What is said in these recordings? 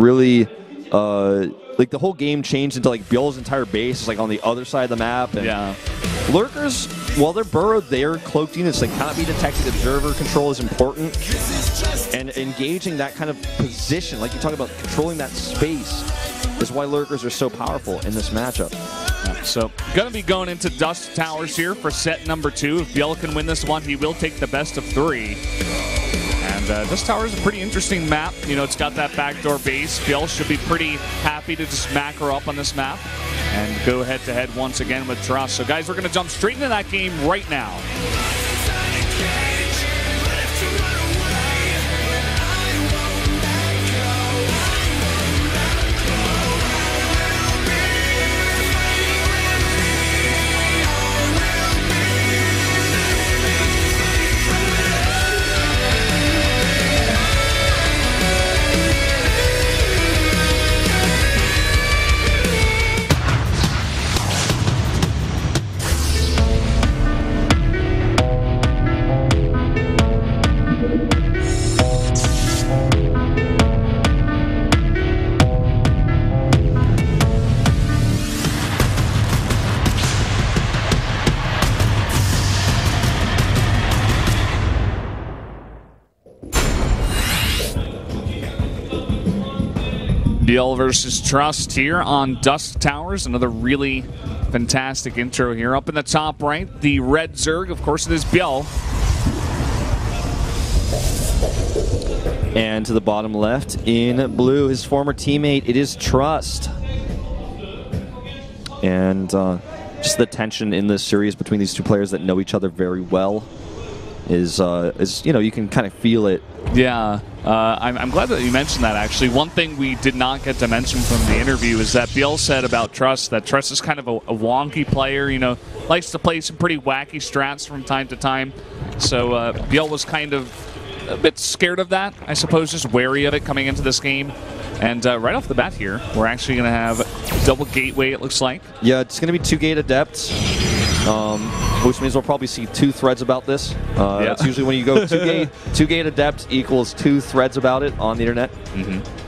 really like the whole game changed into like Bjell's entire base is like on the other side of the map. And yeah. Lurkers, while they're burrowed, they're cloaked units. They cannot be detected. Observer control is important. And engaging that kind of position, like you talk about controlling that space, is why Lurkers are so powerful in this matchup. So, going to be going into Dust Towers here for set number 2. If Bjell can win this one, he will take the best of 3. And Dust Tower is a pretty interesting map. You know, it's got that backdoor base. Bjell should be pretty happy to just macro up on this map and go head-to-head once again with Trust. So, guys, we're going to jump straight into that game right now. Bjell versus Trust here on Dust Towers. Another really fantastic intro here. Up in the top right, the red Zerg. Of course, it is Bjell. And to the bottom left, in blue, his former teammate, it is Trust. And just the tension in this series between these two players that know each other very well is you know, you can kind of feel it. Yeah, I'm glad that you mentioned that, actually. One thing we did not get to mention from the interview is that Bjell said about Trust that Trust is kind of a wonky player, you know, likes to play some pretty wacky strats from time to time. So Bjell was kind of a bit scared of that, I suppose, just wary of it coming into this game. And right off the bat here, we're actually going to have double gateway, it looks like. Yeah, it's going to be 2 gate adepts. Which means we'll probably see 2 threads about this. Yeah. That's usually when you go 2 gate adept equals 2 threads about it on the internet.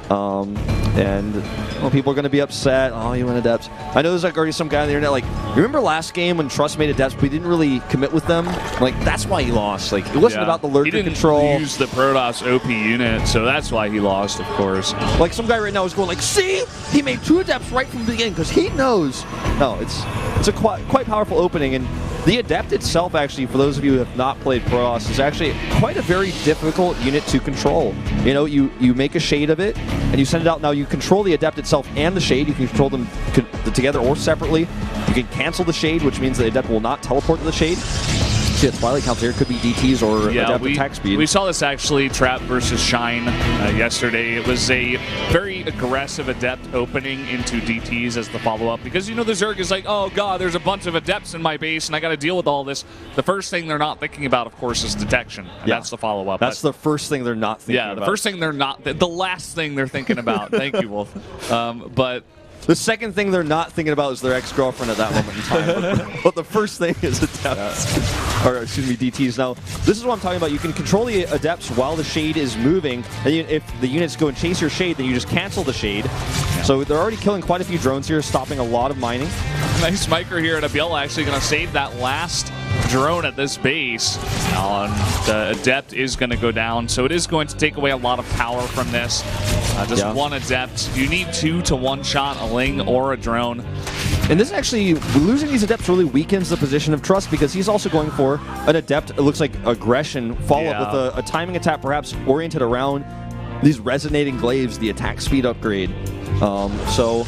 And well, people are going to be upset. Oh, you went adepts. I know there's like already some guy on the internet like, remember last game when Trust made adepts, but we didn't really commit with them? Like, that's why he lost. Like, it wasn't about the lurker control. He didn't use the Protoss OP unit, so that's why he lost, of course. Like, some guy right now is going like, see? He made 2 adepts right from the beginning because he knows. No, it's a quite powerful opening, and the Adept itself, actually, for those of you who have not played Protoss, is actually quite a very difficult unit to control. You know, you make a shade of it, and you send it out. Now, you control the Adept itself and the shade. You can control them together or separately. You can cancel the shade, which means the Adept will not teleport to the shade. See, the Twilight Counter here could be DTs or Adept attack speed. We saw this, actually, Trap versus Shine yesterday. It was a very aggressive Adept opening into DTs as the follow-up, because, you know, the Zerg is like, oh, God, there's a bunch of Adepts in my base, and I got to deal with all this. The first thing they're not thinking about, of course, is detection, and that's the follow-up. That's the first thing they're not thinking about. Yeah, the first thing they're not, the last thing they're thinking about. Thank you, Wolf. But the second thing they're not thinking about is their ex-girlfriend at that moment in time. But the first thing is Adepts. Or, excuse me, DTs. Now, this is what I'm talking about. You can control the Adepts while the shade is moving. And if the units go and chase your shade, then you just cancel the shade. Yeah. So they're already killing quite a few drones here, stopping a lot of mining. Nice micro here, and Bjell actually going to save that last drone at this base. The Adept is going to go down, so it is going to take away a lot of power from this. Just one Adept. You need 2 to one-shot a Ling or a drone. And this actually, losing these Adepts really weakens the position of Trust, because he's also going for an Adept, it looks like aggression, follow-up with a timing attack perhaps oriented around these resonating glaives, the attack speed upgrade. So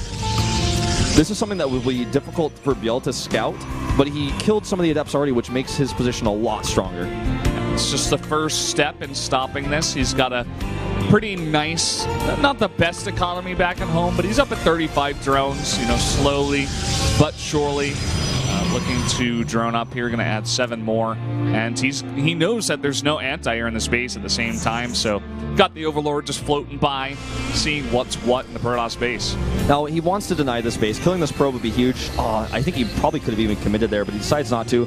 this is something that will be difficult for Bjell to scout, but he killed some of the Adepts already, which makes his position a lot stronger. It's just the first step in stopping this. He's got a pretty nice, not the best economy back at home, but he's up at 35 drones, you know, slowly but surely. Looking to drone up here, going to add 7 more. And he knows that there's no anti-air in the space at the same time, so got the Overlord just floating by, seeing what's what in the Protoss base. Now, he wants to deny this base. Killing this probe would be huge. I think he probably could have even committed there, but he decides not to.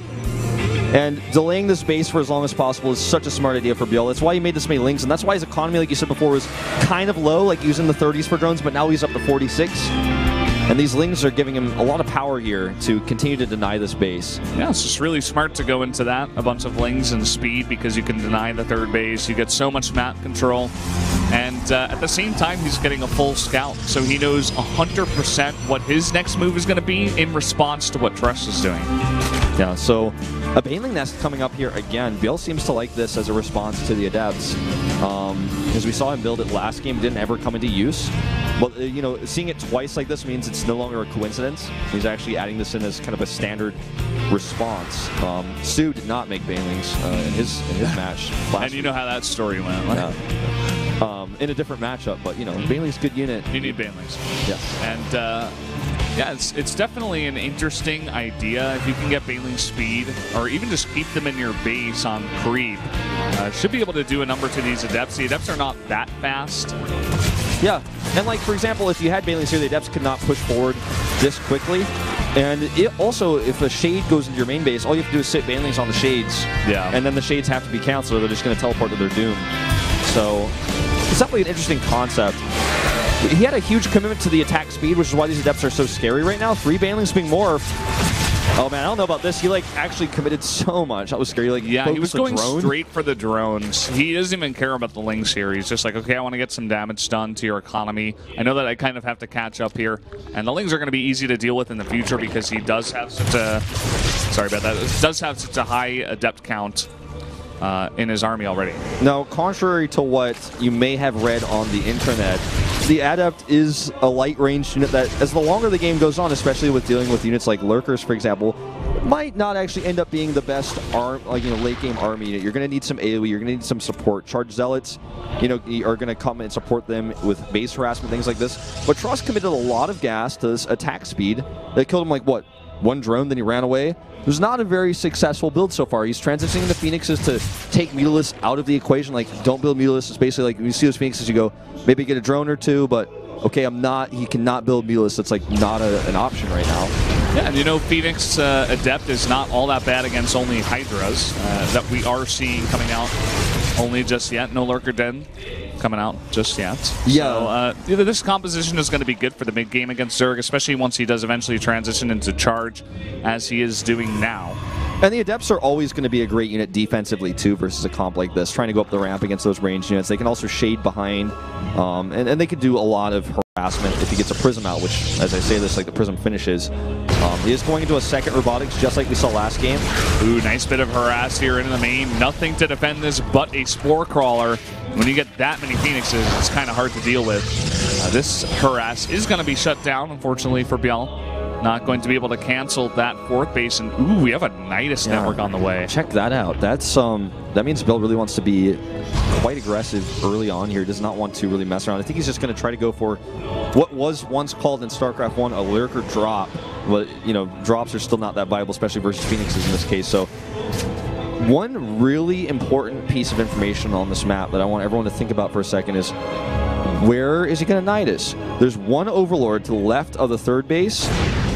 And delaying this base for as long as possible is such a smart idea for Bjorn. That's why he made this many links, and that's why his economy, like you said before, was kind of low, like he was in the 30s for drones, but now he's up to 46. And these lings are giving him a lot of power here to continue to deny this base. Yeah, it's just really smart to go into that, a bunch of lings and speed, because you can deny the third base. You get so much map control. And at the same time, he's getting a full scout, so he knows 100% what his next move is going to be in response to what Truss is doing. Yeah, so a Baneling Nest coming up here again. Biel seems to like this as a response to the Adepts. As we saw him build it last game, it didn't ever come into use. But, you know, seeing it twice like this means it's no longer a coincidence. He's actually adding this in as kind of a standard response. Stu did not make Banelings in his match last And you know how that story went. Yeah. In a different matchup, but, you know, Baneling's a good unit. You need Banelings. Yes. And, yeah, it's definitely an interesting idea. If you can get Baneling speed, or even just keep them in your base on creep, should be able to do a number to these Adepts. The Adepts are not that fast. Yeah, and like, for example, if you had Banelings here, the Adepts could not push forward this quickly. And it also, if a Shade goes into your main base, all you have to do is sit Banelings on the Shades. Yeah. And then the Shades have to be canceled, or they're just going to teleport to their doom. So it's definitely an interesting concept. He had a huge commitment to the attack speed, which is why these Adepts are so scary right now. 3 Banelings being morphed. Oh man, I don't know about this. He like actually committed so much. That was scary. Like, yeah, he was going straight for the drones. He doesn't even care about the lings here. He's just like, okay, I want to get some damage done to your economy. I know that I kind of have to catch up here, and the lings are going to be easy to deal with in the future because he does have such a does have such a high adept count in his army already. Now, contrary to what you may have read on the internet, the Adept is a light range unit that, as the longer the game goes on, especially with dealing with units like Lurkers, for example, might not actually end up being the best late game army unit. You're going to need some AoE, you're going to need some support. Charge Zealots, are going to come and support them with base harassment, things like this. But Truss committed a lot of gas to this attack speed. That killed him like, what, 1 drone, then he ran away? It was not a very successful build so far. He's transitioning the Phoenixes to take Mutalisk out of the equation. Like, don't build Mutalisk. It's basically like, when you see those Phoenixes, you go, maybe get a drone or two, but okay, he cannot build Mutalisk. That's like not an option right now. Yeah, and Phoenix Adept is not all that bad against only Hydras that we are seeing coming out only just yet. No Lurker Den coming out just yet. Yeah. So this composition is going to be good for the mid game against Zerg, especially once he does eventually transition into charge, as he is doing now. And the Adepts are always going to be a great unit defensively, too, versus a comp like this, trying to go up the ramp against those ranged units. They can also shade behind, and they could do a lot of harassment if he gets a Prism out, which, as I say this, like the Prism finishes. He is going into a second Robotics, just like we saw last game. Ooh, nice bit of harass here in the main. Nothing to defend this but a Spore Crawler. When you get that many Phoenixes, it's kind of hard to deal with. This harass is going to be shut down, unfortunately, for Biel. Not going to be able to cancel that 4th base, and ooh, we have a Nidus network on the way. Check that out. That's that means Bill really wants to be quite aggressive early on here. Does not want to really mess around. I think he's just going to try to go for what was once called in StarCraft 1 a Lurker drop. But drops are still not that viable, especially versus Phoenixes in this case. So one really important piece of information on this map that I want everyone to think about for a second is, where is he going to Nidus? There's one Overlord to the left of the 3rd base.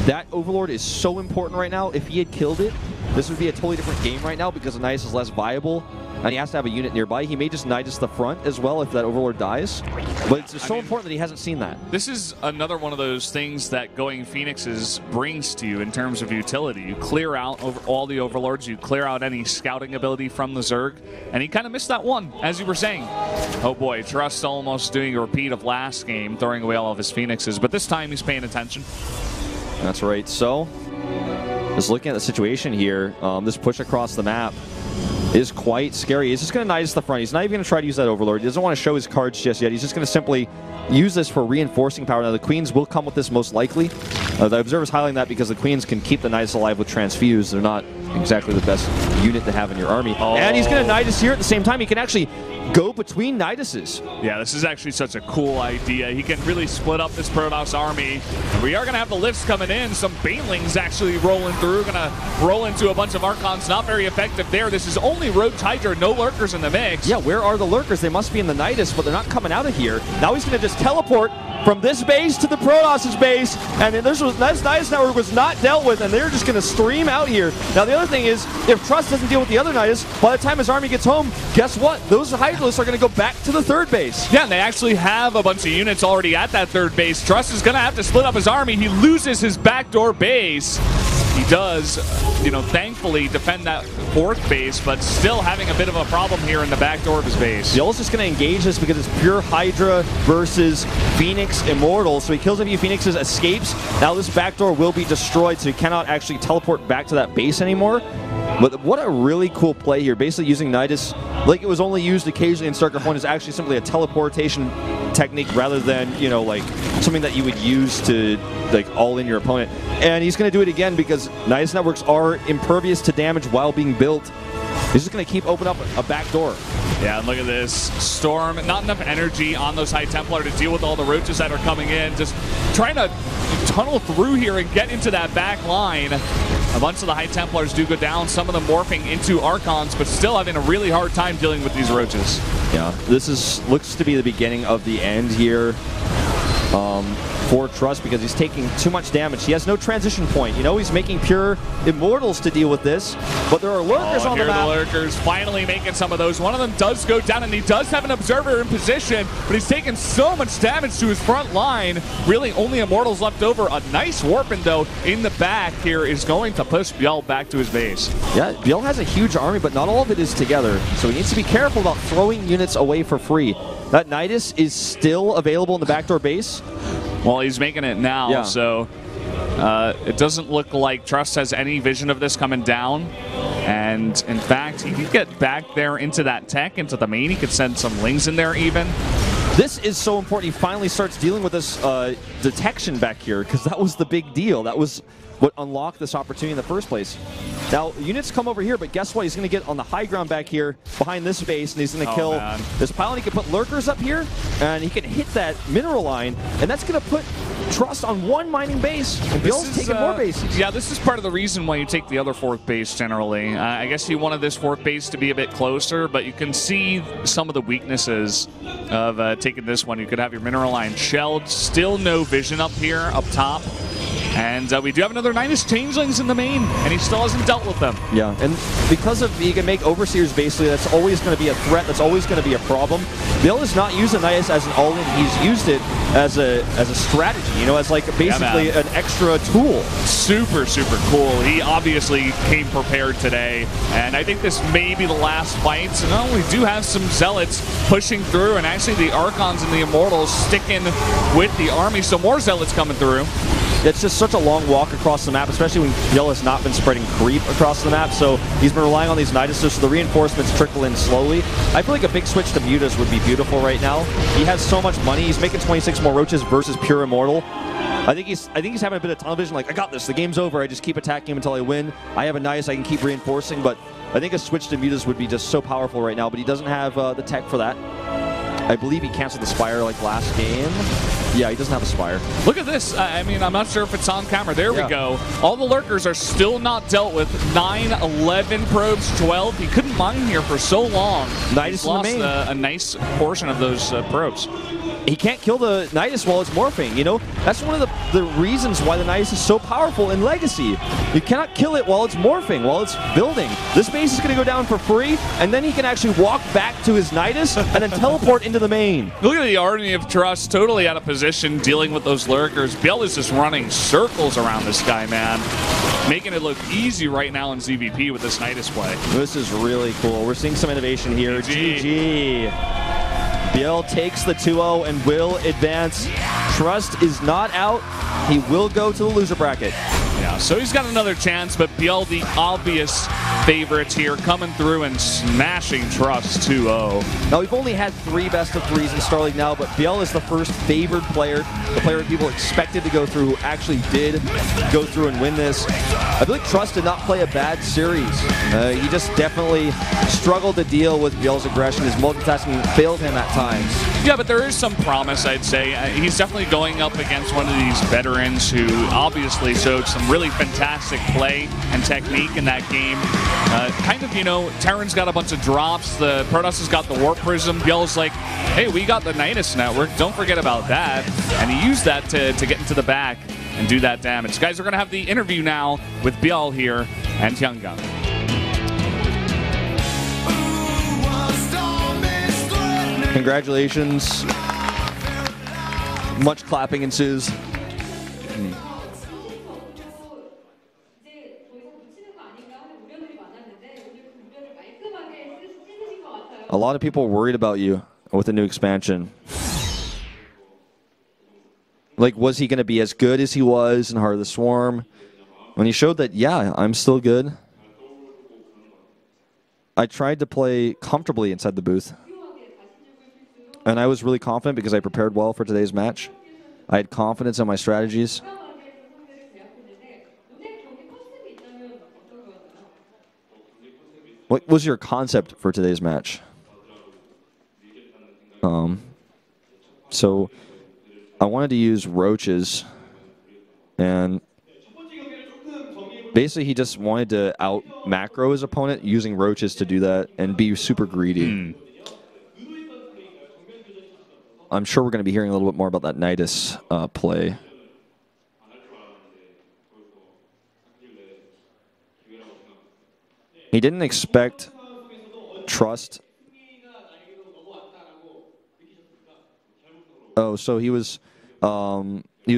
That Overlord is so important right now. If he had killed it, this would be a totally different game right now because the Nidus is less viable, and he has to have a unit nearby. He may just Nidus the front as well if that Overlord dies, but it's just so important that he hasn't seen that. This is another one of those things that going Phoenixes brings to you in terms of utility. You clear out over all the Overlords, you clear out any scouting ability from the Zerg, and he kind of missed that one, as you were saying. Oh boy, Truss almost doing a repeat of last game, throwing away all of his Phoenixes, but this time he's paying attention. That's right. So, just looking at the situation here, this push across the map is quite scary. He's just going to Nidus the front. He's not even going to try to use that Overlord. He doesn't want to show his cards just yet. He's just going to simply use this for reinforcing power. Now, the Queens will come with this most likely. The Observer's highlighting that because the Queens can keep the Nidus alive with Transfuse. They're not exactly the best unit to have in your army. Oh. And he's going to Nidus here at the same time. He can actually go between Niduses. Yeah, this is actually such a cool idea. He can really split up this Protoss army. And we are going to have the lifts coming in. Some Banelings actually rolling through. Going to roll into a bunch of Archons. Not very effective there. This is only Roach Hydra. No Lurkers in the mix. Yeah, where are the Lurkers? They must be in the Nidus, but they're not coming out of here. Now he's going to just teleport from this base to the Protoss' base. And this Nidus network was not dealt with, and they're just going to stream out here. Now, the other other thing is, if Trust doesn't deal with the other Nidus, by the time his army gets home, guess what? Those Hydralisks are going to go back to the third base. Yeah, and they actually have a bunch of units already at that third base. Trust is going to have to split up his army. He loses his backdoor base. He does, thankfully defend that fourth base, but still having a bit of a problem here in the back door of his base. Biel's just going to engage this because it's pure Hydra versus Phoenix Immortal. So he kills a few Phoenixes, escapes. Now this back door will be destroyed, so he cannot actually teleport back to that base anymore. But what a really cool play here. Basically using Nidus like it was only used occasionally in StarCraft 1 is actually simply a teleportation technique rather than, like something that you would use to all in your opponent. And he's going to do it again because Nidus networks are impervious to damage while being built. He's just going to keep opening up a back door. Yeah, and look at this. Storm, not enough energy on those High Templar to deal with all the roaches that are coming in. Just trying to tunnel through here and get into that back line. A bunch of the High Templars do go down, some of them morphing into Archons, but still having a really hard time dealing with these roaches. Yeah, this looks to be the beginning of the end here. For Trust because he's taking too much damage. He has no transition point. He's making pure Immortals to deal with this, but there are lurkers on the map. The lurkers finally making some of those. One of them does go down, and he does have an observer in position, but he's taking so much damage to his front line. Really only Immortals left over. A nice warping, though, in the back here is going to push Biel back to his base. Yeah, Biel has a huge army, but not all of it is together, so he needs to be careful about throwing units away for free. That Nidus is still available in the backdoor base. Well, he's making it now, so it doesn't look like Trust has any vision of this coming down. And, in fact, he could get back there into that tech, into the main. He could send some Lings in there even. This is so important. He finally starts dealing with this detection back here, because that was the big deal. That was what unlocked this opportunity in the first place. Now, units come over here, but guess what? He's going to get on the high ground back here behind this base, and he's going to kill this pylon. He can put lurkers up here, and he can hit that mineral line, and that's going to put Trust on one mining base, and Biel's taking more bases. Yeah, this is part of the reason why you take the other fourth base generally. I guess you wanted this fourth base to be a bit closer, but you can see some of the weaknesses of taking this one. You could have your mineral line shelled, still no vision up here, up top. And we do have another Nidus Changelings in the main, and he still hasn't dealt with them. Yeah, and because of he can make Overseers basically, that's always going to be a threat, that's always going to be a problem. Biel is not using Nidus as an all-in, he's used it as a strategy, as like basically an extra tool. Super, super cool. He obviously came prepared today, and I think this may be the last fight. So not only do have some Zealots pushing through, and actually the Archons and the Immortals sticking with the army, so more Zealots coming through. It's just such a long walk across the map, especially when Biel has not been spreading creep across the map, so he's been relying on these Nidus, so the reinforcements trickle in slowly. I feel like a big switch to Mutas would be beautiful right now. He has so much money. He's making 26 more roaches versus pure Immortal. I think he's having a bit of tunnel vision, like, I got this, the game's over, I just keep attacking him until I win. I have a Nidus, I can keep reinforcing, but I think a switch to Mutas would be just so powerful right now, but he doesn't have the tech for that. I believe he canceled the Spire like last game. Yeah, he doesn't have a Spire. Look at this. I mean, I'm not sure if it's on camera. There we go. All the lurkers are still not dealt with. 9, 11 probes, 12. He couldn't mine here for so long. Nidus lost a nice portion of those probes. He can't kill the Nidus while it's morphing, That's one of the reasons why the Nidus is so powerful in Legacy. You cannot kill it while it's morphing, while it's building. This base is going to go down for free, and then he can actually walk back to his Nidus and then teleport into the main. Look at the army of Trust, totally out of position, dealing with those lurkers. Biel is just running circles around this guy, man. Making it look easy right now in ZVP with this Nidus play. This is really cool. We're seeing some innovation here. GG. Biel takes the 2-0 and will advance. Trust is not out. He will go to the loser bracket. Yeah, so he's got another chance, but Biel, the obvious favorites here, coming through and smashing Trust 2-0. Now, we've only had 3 best-of-3s in Star League now, but Biel is the first favored player, the player that people expected to go through, who actually did go through and win this. I feel like Trust did not play a bad series. He just definitely struggled to deal with Biel's aggression. His multitasking failed him at times. Yeah, but there is some promise, I'd say. He's definitely going up against one of these veterans who obviously showed some really fantastic play and technique in that game. Terran's got a bunch of drops. The Protoss has got the Warp Prism. Biel's like, hey, we got the Nidus network. Don't forget about that. And he used that to get into the back and do that damage. Guys, we're going to have the interview now with Biel here and Tiangong. Congratulations. Much clapping ensues. A lot of people worried about you with the new expansion. Like, was he going to be as good as he was in Heart of the Swarm? When he showed that, yeah, I'm still good. I tried to play comfortably inside the booth. And I was really confident because I prepared well for today's match. I had confidence in my strategies. What was your concept for today's match? So I wanted to use roaches, and basically he just wanted to out macro his opponent using roaches to do that and be super greedy. I'm sure we're going to be hearing a little bit more about that Nidus play. He didn't expect Trust. Oh, so he was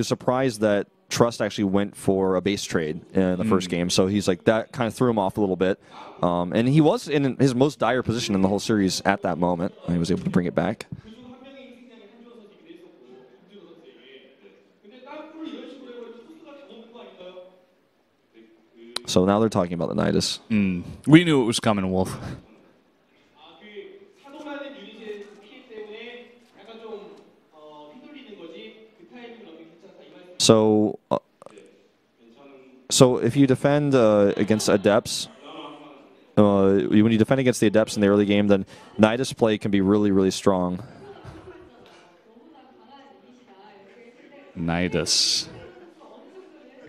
surprised that Trust actually went for a base trade in the first game. So he's like, that kind of threw him off a little bit. And he was in his most dire position in the whole series at that moment. And he was able to bring it back. So now they're talking about the Nidus. We knew it was coming, Wolf. So if you defend against Adepts, when you defend against the Adepts in the early game, then Nidus play can be really, really strong. Nidus.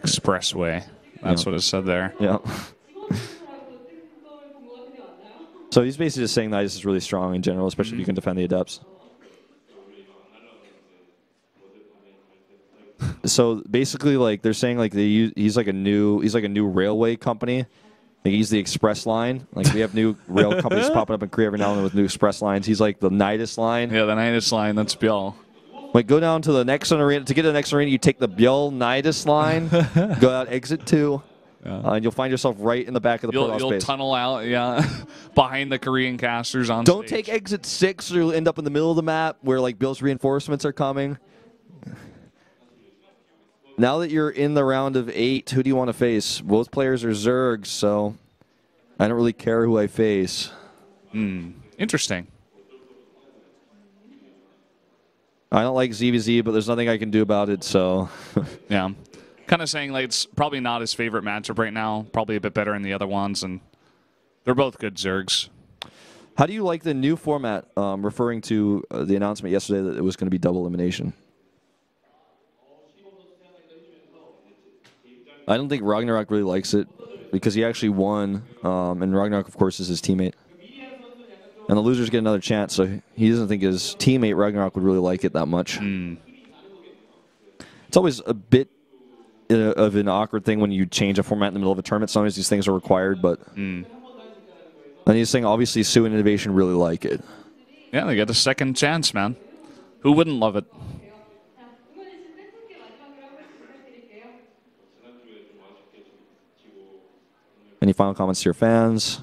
Expressway. That's what it said there. Yeah. So he's basically just saying Nidus is really strong in general, especially if you can defend the Adepts. So basically, like they're saying, like he's like a new railway company. Like he's the Express line. Like we have new rail companies popping up in Korea every now and then with new Express lines. He's like the Nidus line. Yeah, the Nidus line. That's Björl. Like go down to the next arena. To get to the next arena, you take the Björl Nidus line, go out exit 2, and you'll find yourself right in the back of the Protoss You'll base. tunnel out, behind the Korean casters on Don't stage. take exit 6, or you'll end up in the middle of the map where like Björl's reinforcements are coming. Now that you're in the round of 8, who do you want to face? Both players are Zergs, so I don't really care who I face. Interesting. I don't like ZVZ, but there's nothing I can do about it, so... Yeah. Kind of saying like it's probably not his favorite matchup right now. Probably a bit better in the other ones, and they're both good Zergs. How do you like the new format, referring to the announcement yesterday that it was going to be double elimination? I don't think Ragnarok really likes it because he actually won, and Ragnarok, of course, is his teammate. And the losers get another chance, so he doesn't think his teammate Ragnarok would really like it that much. It's always a bit of an awkward thing when you change a format in the middle of a tournament. Sometimes these things are required, but... And he's saying, obviously, Sue and Innovation really like it. Yeah, they get a second chance, man. Who wouldn't love it? Any final comments to your fans?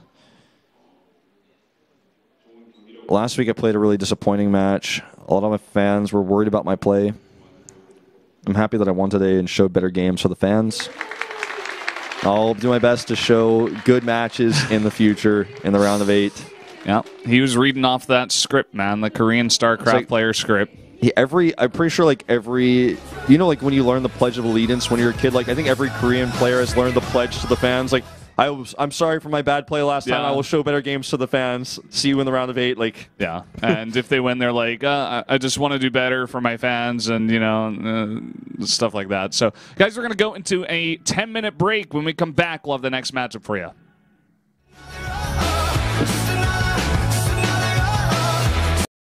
Last week I played a really disappointing match. A lot of my fans were worried about my play. I'm happy that I won today and showed better games for the fans. I'll do my best to show good matches in the future in the round of 8. Yeah, he was reading off that script, man, the Korean StarCraft player script. I'm pretty sure like every, like when you learn the Pledge of Allegiance when you're a kid, like I think every Korean player has learned the pledge to the fans, like, I'm sorry for my bad play last time. I will show better games to the fans. See you in the round of 8. Like, yeah, and if they win, they're like, I just want to do better for my fans, and stuff like that. So, guys, we're gonna go into a 10-minute break. When we come back, we'll have the next matchup for you.